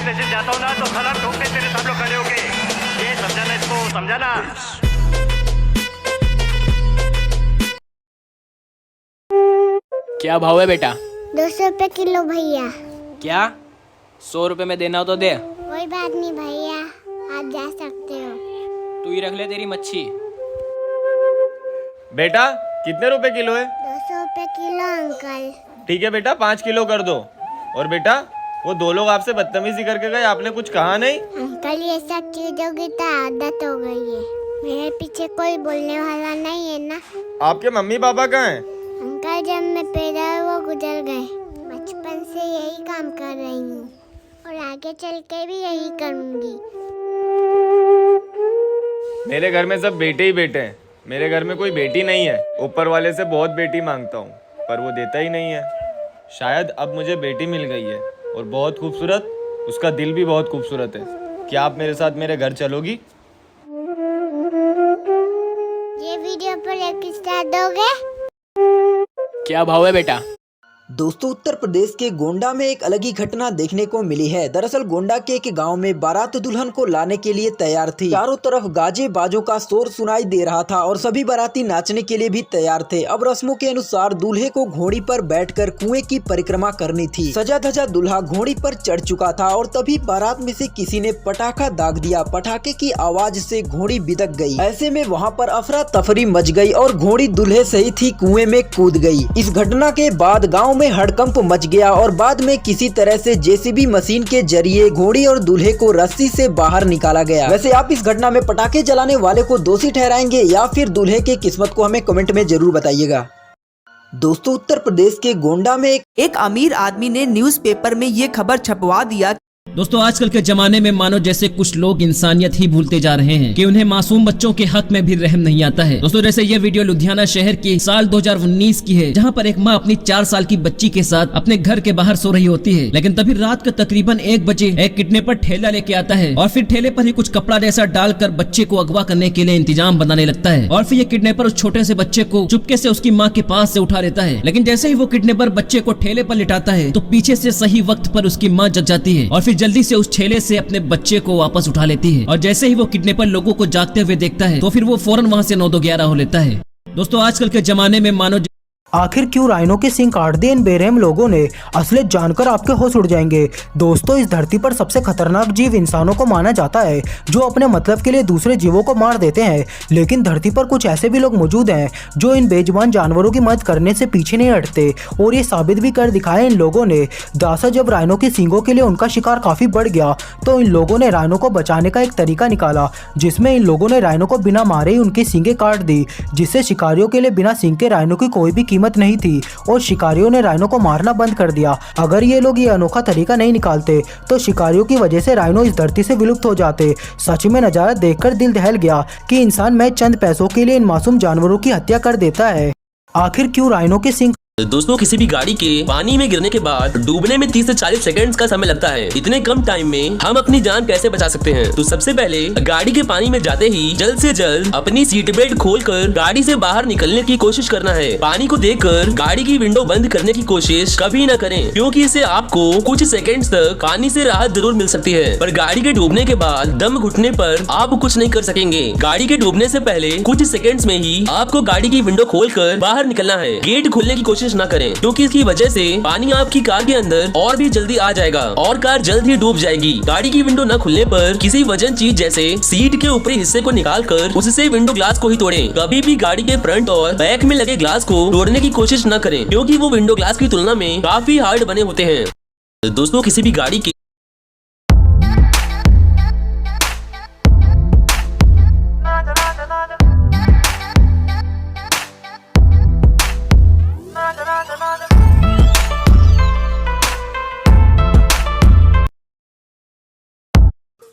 Station जाता हूँ ना तो सलाम ठोकते तेरे सब लोग खड़े होके। ये समझाना, इसको समझाना। क्या भाव है बेटा? 200 रुपए किलो भैया। क्या 100 रुपए में देना हो तो दे। कोई बात नहीं भैया, आप जा सकते हो। तू ही रख ले तेरी मच्छी। बेटा कितने रुपए किलो है? 200 रुपए किलो अंकल। ठीक है बेटा 5 किलो कर दो। और बेटा वो 2 लोग आपसे बदतमीजी करके गए, आपने कुछ कहा नहीं? अंकल ये सब चीजों की तो आदत हो गई है, मेरे पीछे कोई बोलने वाला नहीं है ना। आपके मम्मी पापा कहाँ हैं? अंकल जब मैं पैदा हुआ वो गुजर गए। बचपन से यही काम कर रही हूँ और आगे चल के भी यही करूँगी। मेरे घर में सब बेटे ही बेटे हैं, मेरे घर में कोई बेटी नहीं है। ऊपर वाले से बहुत बेटी मांगता हूँ पर वो देता ही नहीं है। शायद अब मुझे बेटी मिल गई है और बहुत खूबसूरत, उसका दिल भी बहुत खूबसूरत है। क्या आप मेरे साथ मेरे घर चलोगी? ये वीडियो पर एक स्टार दोगे? क्या भाव है बेटा? दोस्तों उत्तर प्रदेश के गोंडा में एक अलग ही घटना देखने को मिली है। दरअसल गोंडा के एक गांव में बारात दुल्हन को लाने के लिए तैयार थी। चारों तरफ गाजे बाजों का शोर सुनाई दे रहा था और सभी बाराती नाचने के लिए भी तैयार थे। अब रस्मों के अनुसार दूल्हे को घोड़ी पर बैठकर कुएं की परिक्रमा करनी थी। सजा धजा दूल्हा घोड़ी पर चढ़ चुका था और तभी बारात में से किसी ने पटाखा दाग दिया। पटाखे की आवाज से घोड़ी बिदक गई। ऐसे में वहाँ पर अफरा तफरी मच गई और घोड़ी दूल्हे सहित ही कुएं में कूद गई। इस घटना के बाद गाँव में हड़कंप मच गया और बाद में किसी तरह से जेसीबी मशीन के जरिए घोड़ी और दूल्हे को रस्सी से बाहर निकाला गया। वैसे आप इस घटना में पटाखे जलाने वाले को दोषी ठहराएंगे या फिर दूल्हे की किस्मत को हमें कमेंट में जरूर बताइएगा। दोस्तों उत्तर प्रदेश के गोंडा में एक अमीर आदमी ने न्यूज़पेपर में ये खबर छपवा दिया। दोस्तों आजकल के जमाने में मानो जैसे कुछ लोग इंसानियत ही भूलते जा रहे हैं कि उन्हें मासूम बच्चों के हक में भी रहम नहीं आता है। दोस्तों जैसे ये वीडियो लुधियाना शहर की साल 2019 की है, जहां पर एक मां अपनी 4 साल की बच्ची के साथ अपने घर के बाहर सो रही होती है। लेकिन तभी रात के तकरीबन 1 बजे एक किडनैपर ठेला लेके आता है और फिर ठेले पर ही कुछ कपड़ा जैसा डालकर बच्चे को अगवा करने के लिए इंतजाम बनाने लगता है। और फिर ये किडनैपर उस छोटे से बच्चे को चुपके से उसकी माँ के पास से उठा लेता है। लेकिन जैसे ही वो किडनैपर बच्चे को ठेले पर लिटाता है तो पीछे से सही वक्त पर उसकी माँ जग जाती है और फिर जल्दी से उस ठेले से अपने बच्चे को वापस उठा लेती है। और जैसे ही वो किडनैपर लोगों को जागते हुए देखता है तो फिर वो फौरन वहां से 9-11 हो लेता है। दोस्तों आजकल के जमाने में मानो आखिर क्यों राइनो के सिंग काट दिए इन बेरहम लोगों ने? असलियत जानकर आपके होश उड़ जाएंगे। दोस्तों इस धरती पर सबसे खतरनाक जीव इंसानों को माना जाता है, जो अपने मतलब के लिए दूसरे जीवों को मार देते हैं। लेकिन धरती पर कुछ ऐसे भी लोग मौजूद हैं जो इन बेजुबान जानवरों की मदद करने से पीछे नहीं हटते और ये साबित भी कर दिखाया इन लोगों ने। दरअसल जब राइनो के सींगों के लिए उनका शिकार काफी बढ़ गया तो इन लोगों ने राइनो को बचाने का एक तरीका निकाला, जिसमें इन लोगों ने राइनो को बिना मारे ही उनकी सींगें काट दी, जिससे शिकारियों के लिए बिना सींग के राइनो की कोई भी कीमत नहीं थी और शिकारियों ने राइनो को मारना बंद कर दिया। अगर ये लोग ये अनोखा तरीका नहीं निकालते तो शिकारियों की वजह से राइनो इस धरती से विलुप्त हो जाते। सच में नजारा देखकर दिल दहल गया कि इंसान महज चंद पैसों के लिए इन मासूम जानवरों की हत्या कर देता है। आखिर क्यों राइनो के सिंग दोस्तों किसी भी गाड़ी के पानी में गिरने के बाद डूबने में 30 से 40 सेकंड्स का समय लगता है। इतने कम टाइम में हम अपनी जान कैसे बचा सकते हैं? तो सबसे पहले गाड़ी के पानी में जाते ही जल्द से जल्द अपनी सीट बेल्ट खोलकर गाड़ी से बाहर निकलने की कोशिश करना है। पानी को देखकर गाड़ी की विंडो बंद करने की कोशिश कभी न करें, क्योंकि इससे आपको कुछ सेकंड्स तक पानी से राहत जरूर मिल सकती है, पर गाड़ी के डूबने के बाद दम घुटने पर आप कुछ नहीं कर सकेंगे। गाड़ी के डूबने से पहले कुछ सेकंड्स में ही आपको गाड़ी की विंडो खोलकर बाहर निकलना है। गेट खोलने की कोशिश न करें, क्योंकि इसकी वजह से पानी आपकी कार के अंदर और भी जल्दी आ जाएगा और कार जल्द ही डूब जाएगी। गाड़ी की विंडो न खुलने पर किसी वजन चीज जैसे सीट के ऊपरी हिस्से को निकालकर उससे विंडो ग्लास को ही तोड़ें। कभी भी गाड़ी के फ्रंट और बैक में लगे ग्लास को तोड़ने की कोशिश न करें, क्योंकि वो विंडो ग्लास की तुलना में काफी हार्ड बने होते हैं। दोस्तों किसी भी गाड़ी की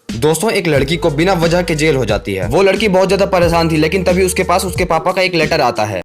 दोस्तों एक लड़की को बिना वजह के जेल हो जाती है। वो लड़की बहुत ज्यादा परेशान थी, लेकिन तभी उसके पास उसके पापा का एक लेटर आता है।